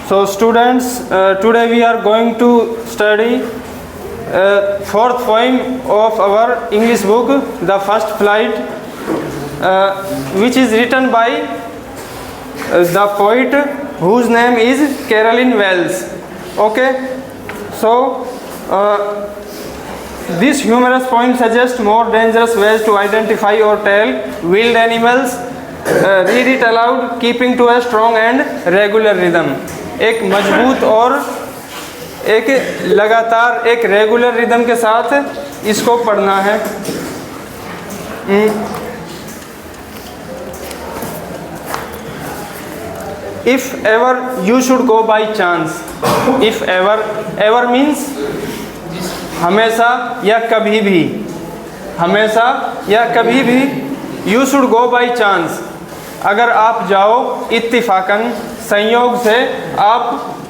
So students, today we are going to study fourth poem of our English book, The First Flight, which is written by the poet whose name is Carolyn Wells. Okay, so this humorous poem suggests more dangerous ways to identify or tell wild animals. Read it aloud, keeping to a strong and regular rhythm. एक मजबूत और एक लगातार एक regular rhythm के साथ इसको पढ़ना है. If ever you should go by chance. If ever, ever means हमेशा या कभी भी, हमेशा या कभी भी. You should go by chance, अगर आप जाओ इत्तिफाकन, संयोग से आप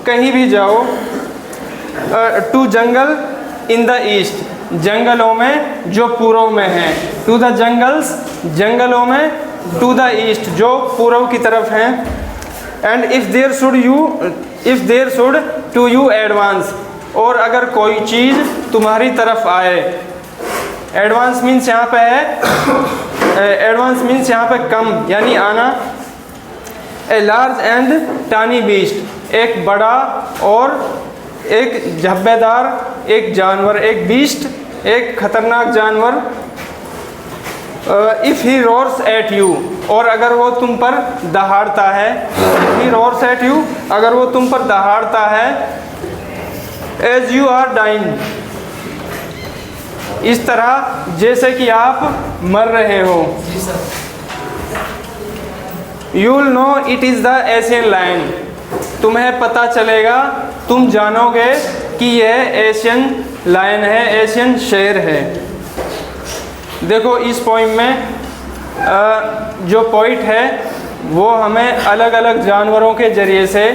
कहीं भी जाओ. To jungle in the east, जंगलों में जो पूर्व में हैं. टू द जंगल्स, जंगलों में. टू द ईस्ट, जो पूर्व की तरफ हैं. And if there should to you advance, और अगर कोई चीज़ तुम्हारी तरफ आए. एडवांस मीन्स यहाँ पे है, एडवांस मीन्स यहाँ पे कम यानी आना. ए लार्ज एंड टानी बीस्ट, एक बड़ा और एक झब्बेदार एक जानवर, एक बीस्ट एक खतरनाक जानवर. If he roars at you, और अगर वो तुम पर दहाड़ता है. If he roars at you, अगर वो तुम पर दहाड़ता है. एज यू आर डाइंग, इस तरह जैसे कि आप मर रहे हो. You will know it is the Asian lion, तुम्हें पता चलेगा, तुम जानोगे कि यह एशियन लायन है, एशियन शेर है. देखो इस पोइम में जो पोइट है वो हमें अलग अलग जानवरों के ज़रिए से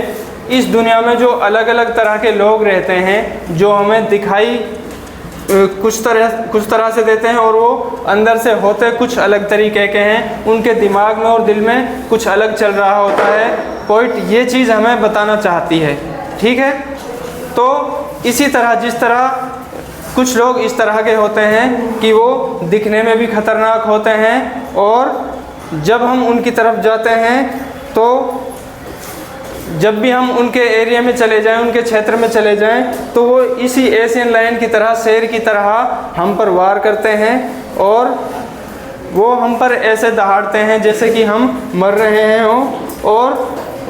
इस दुनिया में जो अलग अलग तरह के लोग रहते हैं, जो हमें दिखाई कुछ तरह से देते हैं और वो अंदर से होते कुछ अलग तरीके के हैं. उनके दिमाग में और दिल में कुछ अलग चल रहा होता है. पोइट ये चीज़ हमें बताना चाहती है. ठीक है, तो इसी तरह जिस तरह कुछ लोग इस तरह के होते हैं कि वो दिखने में भी ख़तरनाक होते हैं, और जब हम उनकी तरफ जाते हैं तो जब भी हम उनके एरिया में चले जाएं, उनके क्षेत्र में चले जाएं, तो वो इसी एशियन लायन की तरह, शेर की तरह हम पर वार करते हैं, और वो हम पर ऐसे दहाड़ते हैं जैसे कि हम मर रहे हैं हो. और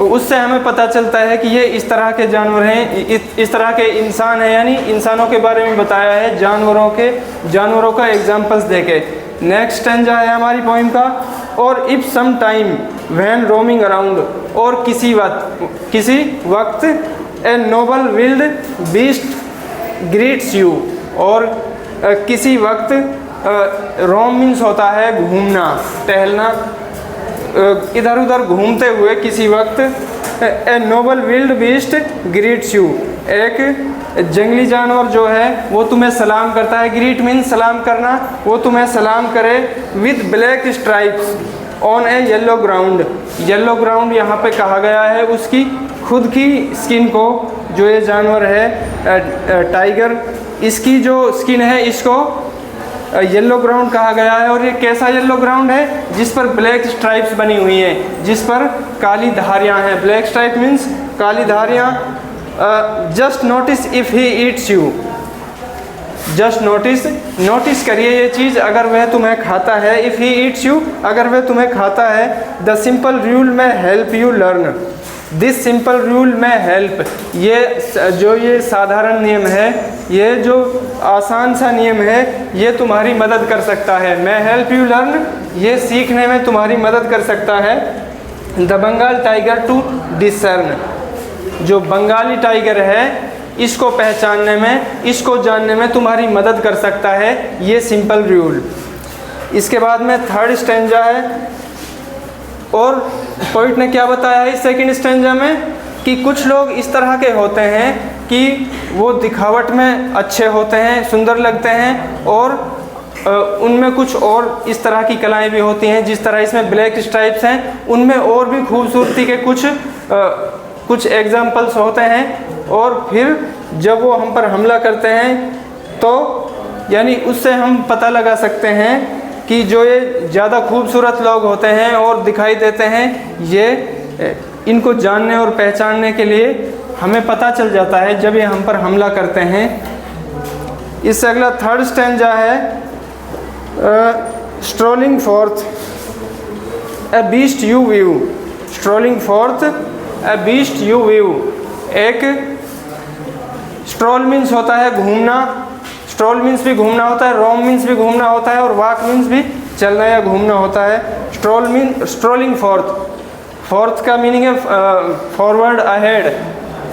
उससे हमें पता चलता है कि ये इस तरह के जानवर हैं, इस तरह के इंसान हैं, यानी इंसानों के बारे में बताया है जानवरों का एग्जाम्पल्स देके. नेक्स्ट स्टेंजा है हमारी पोइम का. और if some time when roaming around, और किसी वक्त a noble wild beast greets you, और किसी वक्त रोम मीन्स होता है घूमना, टहलना, इधर उधर घूमते हुए किसी वक्त. A noble wild beast greets you, एक जंगली जानवर जो है वो तुम्हें सलाम करता है. ग्रीट मीन्स सलाम करना. वो तुम्हें सलाम करे with black stripes on A yellow ground. Yellow ground यहाँ पे कहा गया है उसकी खुद की स्किन को. जो ये जानवर है टाइगर, इसकी जो स्किन है इसको येलो ग्राउंड कहा गया है. और ये कैसा येलो ग्राउंड है? जिस पर ब्लैक स्ट्राइप्स बनी हुई हैं, जिस पर काली धारियाँ हैं. ब्लैक स्ट्राइप मीन्स काली धारियाँ. Just notice if he eats you, just notice करिए ये चीज़ अगर वह तुम्हें खाता है. इफ़ ही ईट्स यू, अगर वह तुम्हें खाता है. द सिंपल रूल में help you learn, this simple rule में हेल्प, ये साधारण नियम है, ये जो आसान सा नियम है, ये तुम्हारी मदद कर सकता है. मैं हेल्प यू लर्न, ये सीखने में तुम्हारी मदद कर सकता है. The Bengal tiger to discern, जो बंगाली टाइगर है इसको पहचानने में, इसको जानने में तुम्हारी मदद कर सकता है ये सिंपल रूल. इसके बाद में थर्ड स्टेंजा है. और पोइट ने क्या बताया है इस सेकंड स्टेंजा में, कि कुछ लोग इस तरह के होते हैं कि वो दिखावट में अच्छे होते हैं, सुंदर लगते हैं, और उनमें कुछ और इस तरह की कलाएं भी होती हैं. जिस तरह इसमें ब्लैक स्ट्राइप्स हैं, उनमें और भी खूबसूरती के कुछ एग्जाम्पल्स होते हैं, और फिर जब वो हम पर हमला करते हैं तो यानी उससे हम पता लगा सकते हैं कि जो ये ज़्यादा खूबसूरत लोग होते हैं और दिखाई देते हैं, ये इनको जानने और पहचानने के लिए हमें पता चल जाता है जब ये हम पर हमला करते हैं। इससे अगला थर्ड स्टैंजा है, strolling fourth A beast you view. Strolling fourth A beast you view. एक स्ट्रोल मीन्स होता है घूमना, स्ट्रोल मीन्स भी घूमना होता है, रोम मीन्स भी घूमना होता है, और वॉक मीन्स भी चलना या घूमना होता है। Stroll mean strolling fourth, fourth का मीनिंग है फॉरवर्ड, अहेड,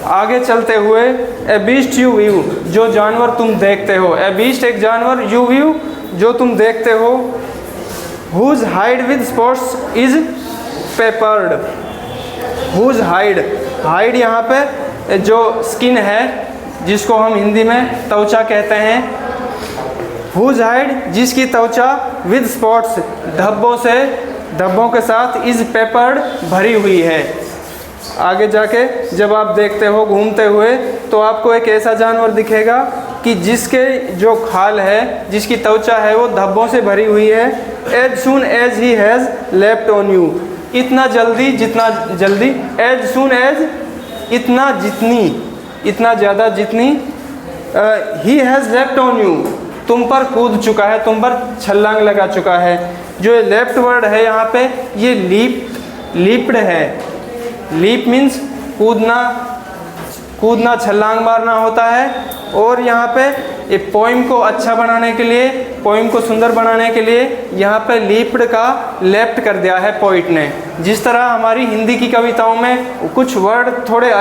आगे चलते हुए। ए बीस्ट यू व्यू, जो जानवर तुम देखते हो। ए बीस्ट एक जानवर, यू व्यू जो तुम देखते हो। Whose hide with spots is peppered. Whose hide, hide यहाँ पे जो स्किन है जिसको हम हिंदी में त्वचा कहते हैं। हुज हाइड जिसकी त्वचा, विद स्पॉट्स धब्बों से, धब्बों के साथ, इज पेपर्ड भरी हुई है। आगे जाके जब आप देखते हो घूमते हुए तो आपको एक ऐसा जानवर दिखेगा कि जिसके जो खाल है, जिसकी त्वचा है वो धब्बों से भरी हुई है। As soon as he has left on you, इतना जल्दी जितना जल्दी, एज सून एज इतना जितनी, इतना ज़्यादा जितनी, ही हैज़ लेफ्ट ऑन यू तुम पर कूद चुका है, तुम पर छलांग लगा चुका है। जो लेफ्ट वर्ड है यहाँ पे ये लीप्ड है। लीप मीन्स कूदना, कूदना, छलांग मारना होता है। और यहाँ पे ये पोइम को अच्छा बनाने के लिए, पोइम को सुंदर बनाने के लिए यहाँ पे लीप्ड का लेफ्ट कर दिया है पोइट ने। जिस तरह हमारी हिंदी की कविताओं में कुछ वर्ड थोड़े